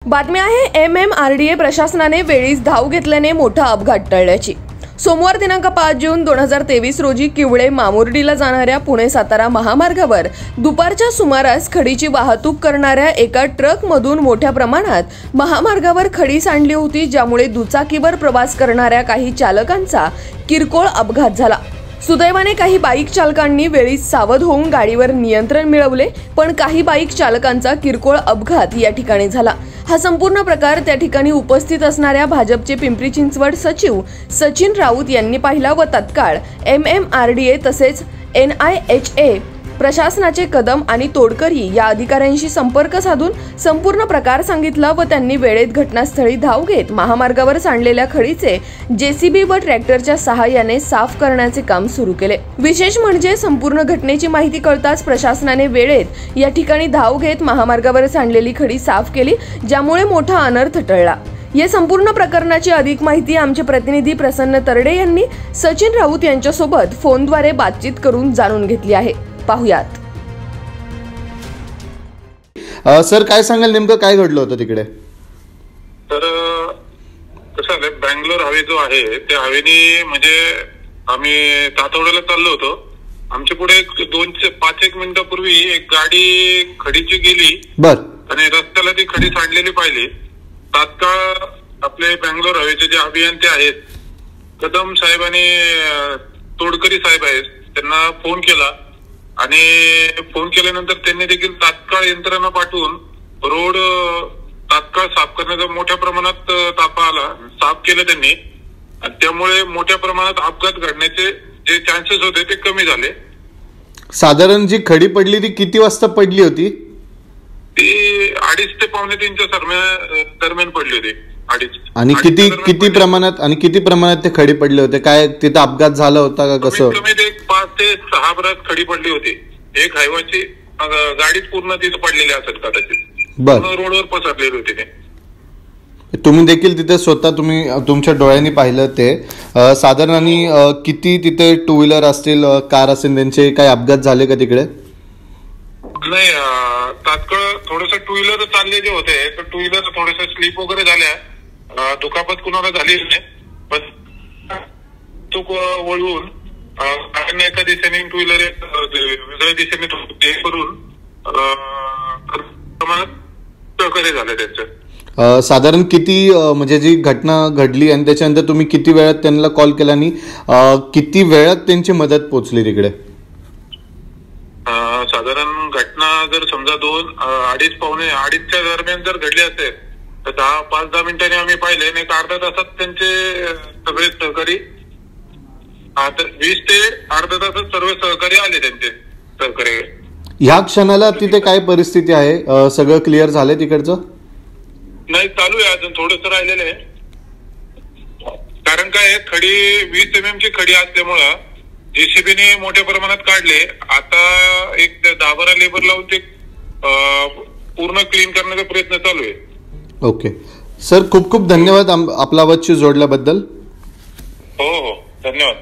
बातमी आहे MMRDA प्रशासनाने वेळीच धाव घेतल्याने मोठा अपघात टळल्याची। सोमवार दिनांक 5 जून 2023 रोजी किवळे मामुर्डीला जाणाऱ्या पुणे सातारा महामार्गावर दुपारच्या सुमारास खडीची वाहतूक करणाऱ्या एका ट्रकमधून मोठ्या प्रमाणात महामार्गावर खडी सांडली होती, ज्यामुळे दुचाकीवर प्रवास करणाऱ्या काही चालकांचा किरकोळ अपघात झाला। सुदैवाने काही बाईक चालकांनी वेळीच सावध होऊन गाडीवर नियंत्रण मिळवले, पण काही बाईक चालकांचा किरकोळ अपघात या ठिकाणी झाला। हा संपूर्ण प्रकार त्या ठिकाणी उपस्थित असणाऱ्या भाजपचे पिंपरी चिंचवड सचिव सचिन राऊत यांनी पाहिला व तत्काळ MMRDA तसेच NIHA प्रशासनाचे कदम आणि तोडकरी या अधिकाऱ्यांशी संपर्क साधून संपूर्ण प्रकार सांगितला व त्यांनी वेळेत घटनास्थळी धाव घेत महामार्गावर सांडलेल्या खडीचे JCB व ट्रॅक्टरच्या सहाय्याने साफ करण्याचे काम सुरू केले। विशेष म्हणजे संपूर्ण घटनेची माहिती कळताच प्रशासनाने वेळेत या ठिकाणी धाव घेत महामार्गावर सांडलेली खडी साफ केली, ज्यामुळे मोठा अनर्थ टळला। या संपूर्ण प्रकरणाची अधिक माहिती आमचे प्रतिनिधी प्रसन्न तरडे यांनी सचिन राऊत यांच्यासोबत फोनद्वारे बातचीत करून जाणून घेतली आहे। पाहुयात। सर काय सांगाल, नेमकं काय घडलं होतं तिकडे? तर कसं आहे, बँगलोर हायवे जो आहे त्या हायवेनी म्हणजे आम्ही तातवड्याला चाललो होतो। आमच्या पुढे 5-1 मिनिटापूर्वी एक गाडी खडीची गेली बर आणि रस्त्याला ती खडी सांडलेली पाहिली। तात्काळ आपले बँगलोर हायवेचे जे अभियंते आहेत कदम साहेब आणि तोडकरी साहेब आहेत त्यांना फोन केला आणि फोन केल्यानंतर त्यांनी देखील तात्काळ यंत्रणा पाठवून रोड तात्काळ साफ करण्याचा मोठ्या प्रमाणात ताफा आला, साफ केलं त्यांनी आणि त्यामुळे मोठ्या प्रमाणात अपघात घडण्याचे जे चान्सेस होते ते कमी झाले। साधारण जी खडी पडली ती किती वाजता पडली होती? ती 2:30 ते 2:45 दरम्यान पडली होती। 2:30 आणि किती प्रमाणात ते खडी पडले होते? काय तिथे अपघात झाला होता का कसं? कमीत 5 ते 6 बरात खडी पडली होती। एक हायवाची गाडीच पूर्ण तिथे पडलेली असेल कदाचित, रोडवर पसरलेली होती ते। तुम्ही देखील तिथे स्वतः तुमच्या डोळ्यांनी पाहिलं ते साधारण आणि किती तिथे टू व्हीलर असतील, कार असेल, त्यांचे काही अपघात झाले का तिकडे? नाही, तात्काळ थोडस टू व्हीलर चालले जे होते तर टू व्हीलर थोडेसे स्लिप वगैरे झाल्या, दुखापत कुणाला झाली नाही, पण चूक वळवून एका दिशेने टू व्हीलर वेगळ्या दिशेने ते करून सहकार्य झालं त्यांचं। साधारण किती म्हणजे जी घटना घडली आणि त्याच्यानंतर तुम्ही किती वेळात त्यांना कॉल केला आणि किती वेळात त्यांची मदत पोहोचली तिकडे? साधारण घटना जर समजा 2-2:30 दरम्यान जर घडली असेल तर 5-10 मिनिटांनी आम्ही पाहिले आणि 1/2 तासात त्यांचे सगळे सहकारी 20 ते अर्धा तासात सर्व सहकारी आले त्यांचे सहकारी। ह्या क्षणाला तिथे काय परिस्थिती आहे? सगळं क्लिअर झालंय तिकडचं? नाही, चालू आहे, अजून थोडंसं राहिलेलं आहे। कारण काय खडी 20 mm ची खडी असल्यामुळं JCBने मोठ्या प्रमाणात काढले। आता एक 10-12 लेबर लावून ते पूर्ण क्लीन करण्याचा प्रयत्न चालू आहे। ओके सर, खूप खूप धन्यवाद आपला आवाजशी जोडल्याबद्दल। हो, धन्यवाद।